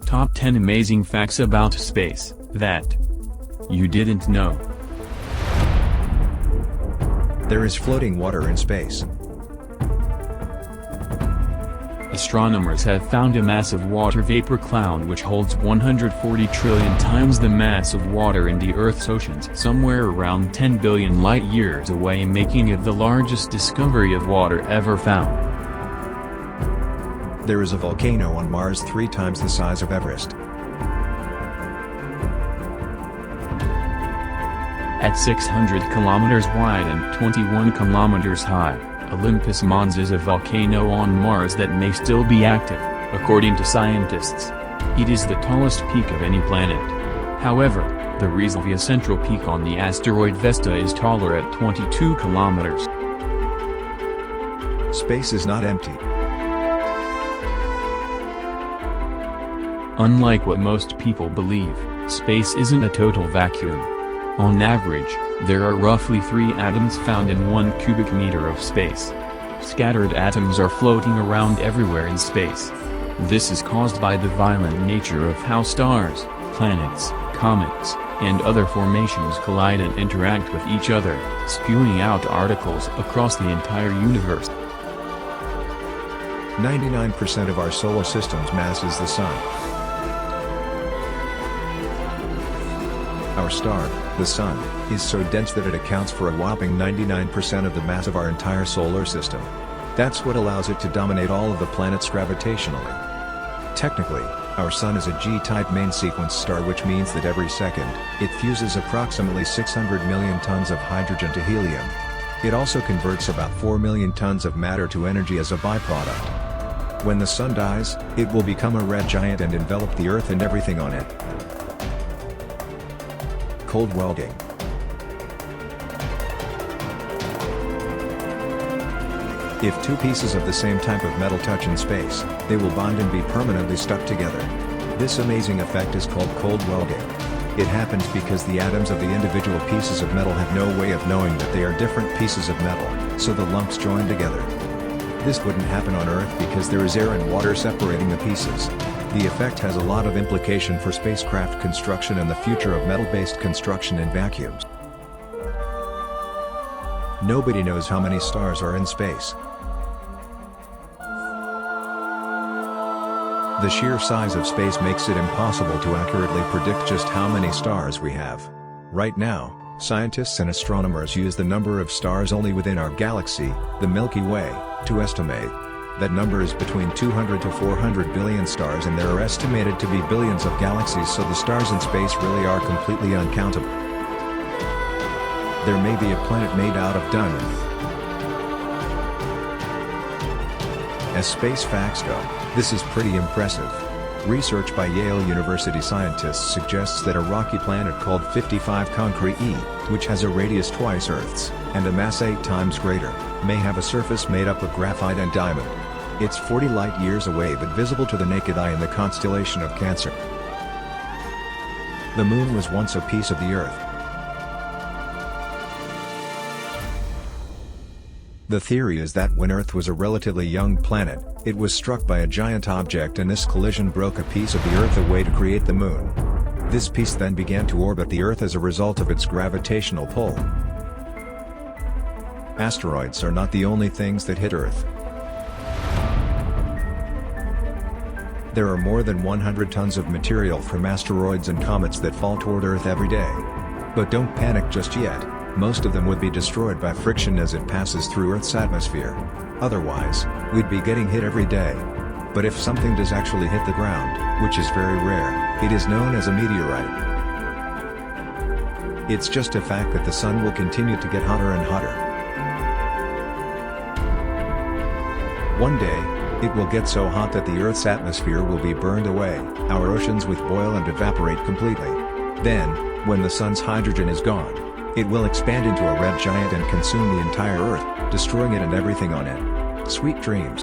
Top 10 Amazing Facts About Space That You Didn't Know. There is floating water in space. Astronomers have found a massive water vapor cloud which holds 140 trillion times the mass of water in the Earth's oceans, somewhere around 10 billion light-years away, making it the largest discovery of water ever found. There is a volcano on Mars 3 times the size of Everest. At 600 kilometers wide and 21 kilometers high, Olympus Mons is a volcano on Mars that may still be active, according to scientists. It is the tallest peak of any planet. However, the Vesuvius central peak on the asteroid Vesta is taller at 22 kilometers. Space is not empty. Unlike what most people believe, space isn't a total vacuum. On average, there are roughly 3 atoms found in 1 cubic meter of space. Scattered atoms are floating around everywhere in space. This is caused by the violent nature of how stars, planets, comets, and other formations collide and interact with each other, spewing out particles across the entire universe. 99% of our solar system's mass is the Sun. Our star, the Sun, is so dense that it accounts for a whopping 99% of the mass of our entire solar system. That's what allows it to dominate all of the planets gravitationally. Technically, our Sun is a G-type main sequence star, which means that every second, it fuses approximately 600 million tons of hydrogen to helium. It also converts about 4 million tons of matter to energy as a byproduct. When the Sun dies, it will become a red giant and envelop the Earth and everything on it. Cold welding. If 2 pieces of the same type of metal touch in space, they will bond and be permanently stuck together. This amazing effect is called cold welding. It happens because the atoms of the individual pieces of metal have no way of knowing that they are different pieces of metal, so the lumps join together. This wouldn't happen on Earth because there is air and water separating the pieces. The effect has a lot of implication for spacecraft construction and the future of metal-based construction in vacuums. Nobody knows how many stars are in space. The sheer size of space makes it impossible to accurately predict just how many stars we have. Right now, scientists and astronomers use the number of stars only within our galaxy, the Milky Way, to estimate. That number is between 200 to 400 billion stars, and there are estimated to be billions of galaxies, so the stars in space really are completely uncountable. There may be a planet made out of diamond. As space facts go, this is pretty impressive. Research by Yale University scientists suggests that a rocky planet called 55 Concrete E, which has a radius twice Earth's, and a mass 8 times greater, may have a surface made up of graphite and diamond. It's 40 light-years away but visible to the naked eye in the constellation of Cancer. The Moon was once a piece of the Earth. The theory is that when Earth was a relatively young planet, it was struck by a giant object, and this collision broke a piece of the Earth away to create the Moon. This piece then began to orbit the Earth as a result of its gravitational pull. Asteroids are not the only things that hit Earth. There are more than 100 tons of material from asteroids and comets that fall toward Earth every day. But don't panic just yet, most of them would be destroyed by friction as it passes through Earth's atmosphere. Otherwise, we'd be getting hit every day. But if something does actually hit the ground, which is very rare, it is known as a meteorite. It's just a fact that the Sun will continue to get hotter and hotter. One day, it will get so hot that the Earth's atmosphere will be burned away, our oceans will boil and evaporate completely. Then, when the Sun's hydrogen is gone, it will expand into a red giant and consume the entire Earth, destroying it and everything on it. Sweet dreams.